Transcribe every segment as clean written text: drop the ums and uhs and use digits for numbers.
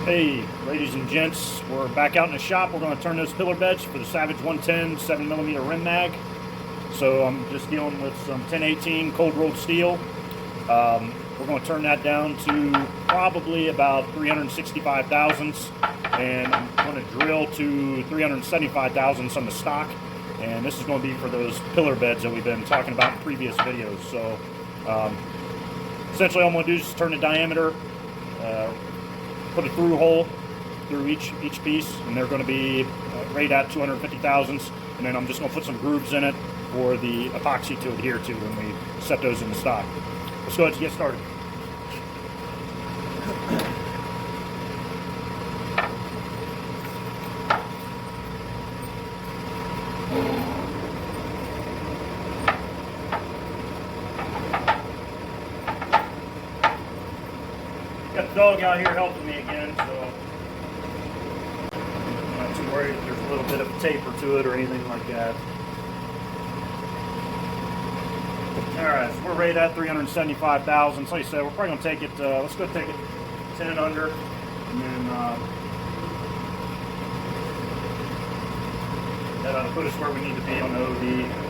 Hey, ladies and gents, we're back out in the shop. We're going to turn those pillar beds for the Savage 110 7mm rim mag. So I'm just dealing with some 1018 cold rolled steel. We're going to turn that down to probably about 365 thousandths, and I'm going to drill to 375 thousandths on the stock. And this is going to be for those pillar beds that we've been talking about in previous videos. So essentially all I'm going to do is just turn the diameter, put a through hole through each piece, and they're going to be right at 250 thousandths, and then I'm just going to put some grooves in it for the epoxy to adhere to when we set those in the stock. Let's go ahead and get started. Got the dog out here helping me again, so I'm not too worried if there's a little bit of a taper to it or anything like that. Alright, so we're right at 375 thousandths. Like I said, we're probably going to take it, let's go take it 10 under, and then that ought to put us where we need to be on the OD.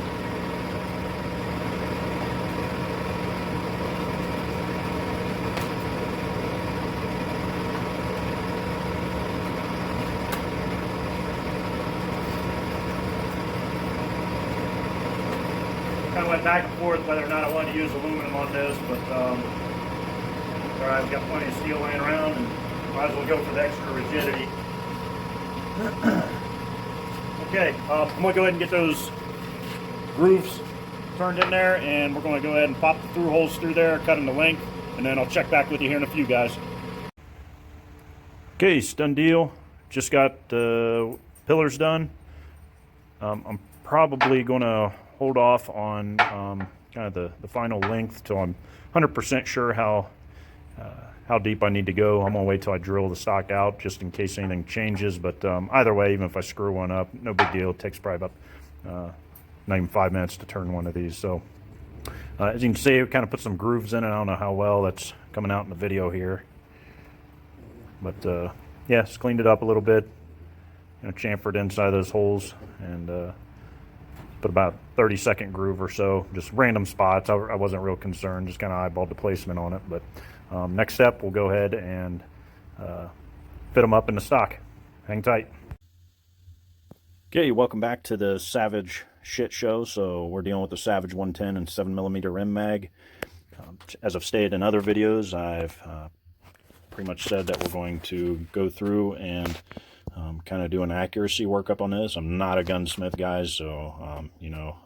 Kind of went back and forth whether or not I wanted to use aluminum on this, but alright, we've got plenty of steel laying around, and might as well go for the extra rigidity. Okay, I'm going to go ahead and get those grooves turned in there, and we're going to go ahead and pop the through holes through there, cut them to length, and then I'll check back with you here in a few, guys. Okay, it's done deal. Just got the pillars done. I'm probably going to hold off on kind of the final length till I'm 100% sure how deep I need to go. I'm gonna wait till I drill the stock out just in case anything changes, but either way, even if I screw one up, no big deal. It takes probably about not even 5 minutes to turn one of these. So as you can see, it kind of put some grooves in it. I don't know how well that's coming out in the video here, but yeah, just cleaned it up a little bit, chamfered inside those holes, and put about 30-second groove or so, just random spots. I wasn't real concerned, just kind of eyeballed the placement on it. But next step, we'll go ahead and fit them up in the stock. Hang tight. Okay, welcome back to the Savage shit show. So we're dealing with the Savage 110 and 7mm rim mag. As I've stated in other videos, I've pretty much said that we're going to go through and kind of do an accuracy workup on this. I'm not a gunsmith, guys, so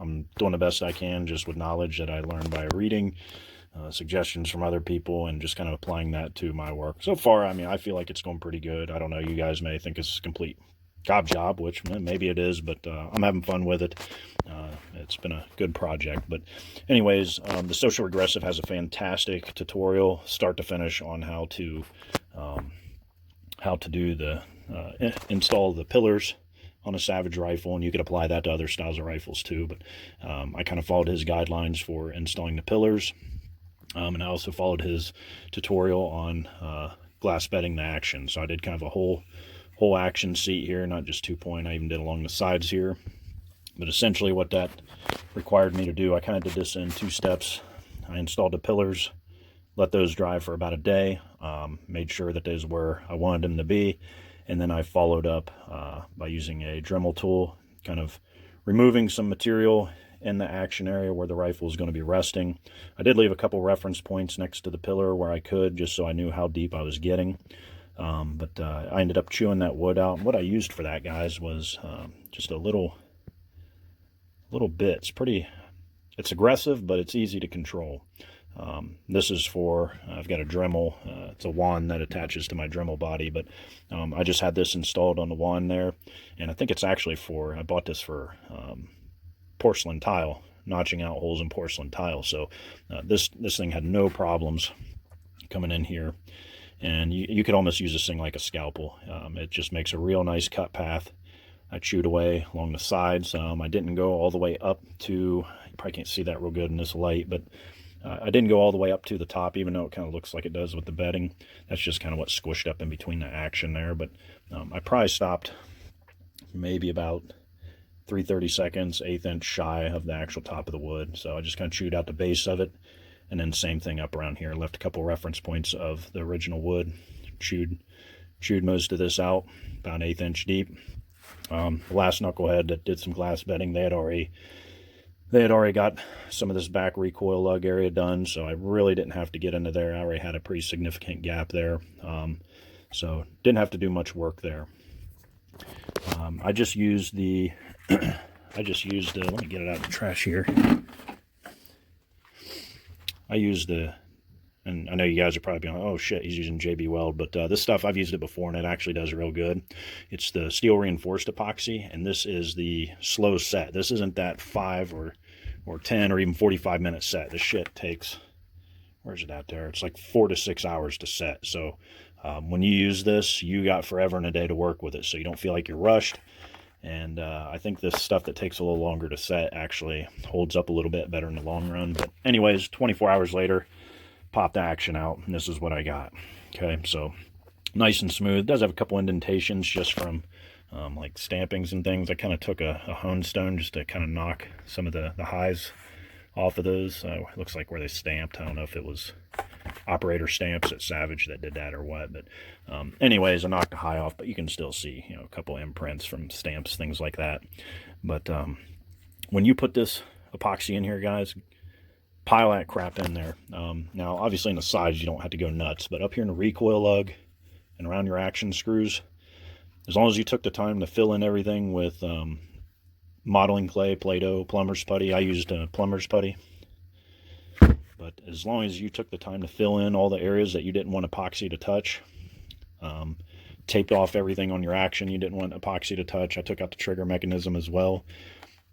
I'm doing the best I can just with knowledge that I learned by reading, suggestions from other people, and just kind of applying that to my work. So far, I mean, I feel like it's going pretty good. I don't know, you guys may think it's a complete gob job, which maybe it is, but I'm having fun with it. It's been a good project. But anyways, the Social Regressive has a fantastic tutorial, start to finish, on how to do the install the pillars on a Savage rifle, and you could apply that to other styles of rifles too. But I kind of followed his guidelines for installing the pillars, and I also followed his tutorial on glass bedding the action. So I did kind of a whole action seat here, not just 2-point. I even did along the sides here. But essentially what that required me to do, I kind of did this in 2 steps. I installed the pillars, let those dry for about a day, made sure that those were I wanted them to be, and then I followed up by using a Dremel tool, kind of removing some material in the action area where the rifle is going to be resting. I did leave a couple reference points next to the pillar where I could, just so I knew how deep I was getting. But I ended up chewing that wood out. And what I used for that, guys, was just a little bit. It's aggressive, but it's easy to control. This is for, I've got a Dremel, it's a wand that attaches to my Dremel body, but I just had this installed on the wand there, and I think it's actually I bought this for porcelain tile, notching out holes in porcelain tile. So this thing had no problems coming in here, and you could almost use this thing like a scalpel. It just makes a real nice cut path. I chewed away along the sides. I didn't go all the way up to, you probably can't see that real good in this light, but I didn't go all the way up to the top, even though it kind of looks like it does with the bedding. That's just kind of what squished up in between the action there. But I probably stopped maybe about 3/32, 1/8 inch shy of the actual top of the wood. So I just kind of chewed out the base of it, and then same thing up around here. Left a couple reference points of the original wood. Chewed most of this out, about 1/8 inch deep. The last knucklehead that did some glass bedding, they had already got some of this back recoil lug area done, so I really didn't have to get into there. I already had a pretty significant gap there, so didn't have to do much work there. I just used the let me get it out of the trash here. And I know you guys are probably going, oh shit, he's using JB Weld, but this stuff, I've used it before and it actually does real good. It's the steel reinforced epoxy, and this is the slow set. This isn't that 5 or 10 or even 45-minute set. This shit takes, where's it at there? It's like 4 to 6 hours to set. So when you use this, you got forever and a day to work with it, so you don't feel like you're rushed. And I think this stuff that takes a little longer to set actually holds up a little bit better in the long run. But anyways, 24 hours later, pop the action out, and this is what I got. Okay, so nice and smooth. It does have a couple indentations just from like stampings and things. I kind of took a hone stone just to kind of knock some of the highs off of those. It looks like where they stamped. I don't know if it was operator stamps at Savage that did that or what, but anyways, I knocked the high off, but you can still see, you know, a couple imprints from stamps, things like that. But when you put this epoxy in here, guys, pile that crap in there. Now, obviously in the sides, you don't have to go nuts, but up here in the recoil lug and around your action screws, as long as you took the time to fill in everything with modeling clay, Play-Doh, plumber's putty. I used plumber's putty. But as long as you took the time to fill in all the areas that you didn't want epoxy to touch, taped off everything on your action you didn't want epoxy to touch. I took out the trigger mechanism as well.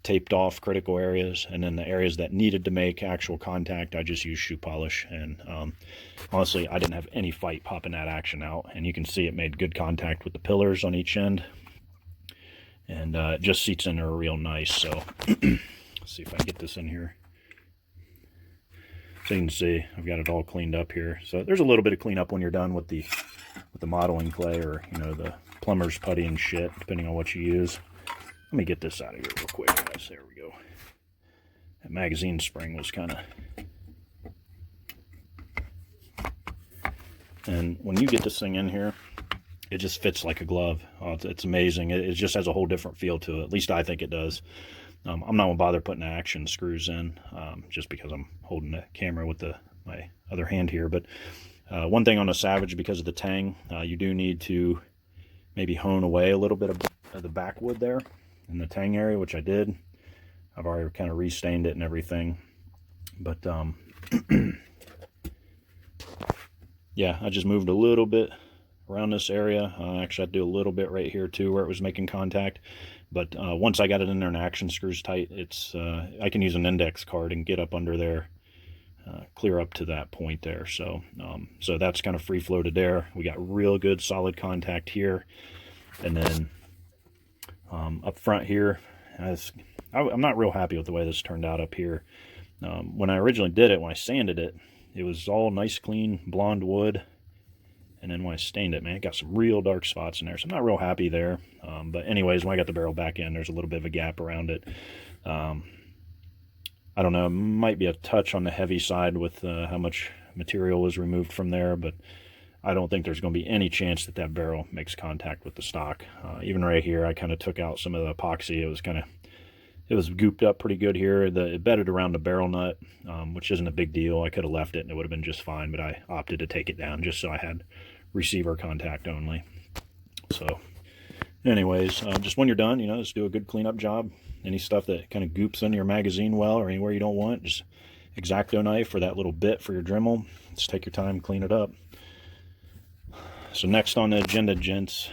Taped off critical areas, and then the areas that needed to make actual contact, I just used shoe polish. And honestly, I didn't have any fight popping that action out, and you can see it made good contact with the pillars on each end, and it just seats in there real nice. So let's see if I can get this in here. So you can see I've got it all cleaned up here. So there's a little bit of cleanup when you're done with the modeling clay, or you know, the plumber's putty and shit, depending on what you use. Let me get this out of here real quick, guys. There we go. That magazine spring was kind of... And when you get this thing in here, it just fits like a glove. Oh, it's amazing. It just has a whole different feel to it. At least I think it does. I'm not going to bother putting the action screws in, just because I'm holding the camera with my other hand here. But one thing on the Savage, because of the tang, you do need to maybe hone away a little bit of the backwood there in the tang area, which I did. I've already kind of restained it and everything, but yeah, I just moved a little bit around this area. Actually, I do a little bit right here too, where it was making contact. But once I got it in there and action screws tight, it's I can use an index card and get up under there, clear up to that point there. So so that's kind of free floated there. We got real good solid contact here, and then up front here, I'm not real happy with the way this turned out up here. When I originally did it, when I sanded it, it was all nice, clean, blonde wood. And then when I stained it, man, it got some real dark spots in there. So I'm not real happy there. But anyways, when I got the barrel back in, there's a little bit of a gap around it. I don't know, it might be a touch on the heavy side with how much material was removed from there, but I don't think there's going to be any chance that that barrel makes contact with the stock. Even right here, I kind of took out some of the epoxy. It was gooped up pretty good here. It bedded around the barrel nut, which isn't a big deal. I could have left it and it would have been just fine, but I opted to take it down just so I had receiver contact only. So anyways, just when you're done, you know, just do a good cleanup job. Any stuff that kind of goops into your magazine well or anywhere you don't want, just X-Acto knife or that little bit for your Dremel. Just take your time, clean it up. So next on the agenda, gents,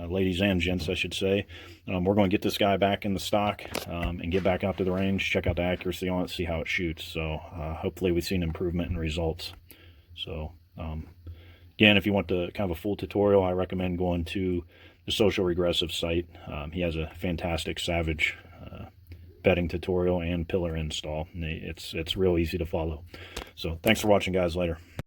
ladies and gents, I should say, we're going to get this guy back in the stock and get back out to the range, check out the accuracy on it, see how it shoots. So hopefully we've seen improvement in results. So again, if you want the kind of a full tutorial, I recommend going to the Social Regressive site. He has a fantastic Savage bedding tutorial and pillar install. And it's real easy to follow. So thanks for watching, guys. Later.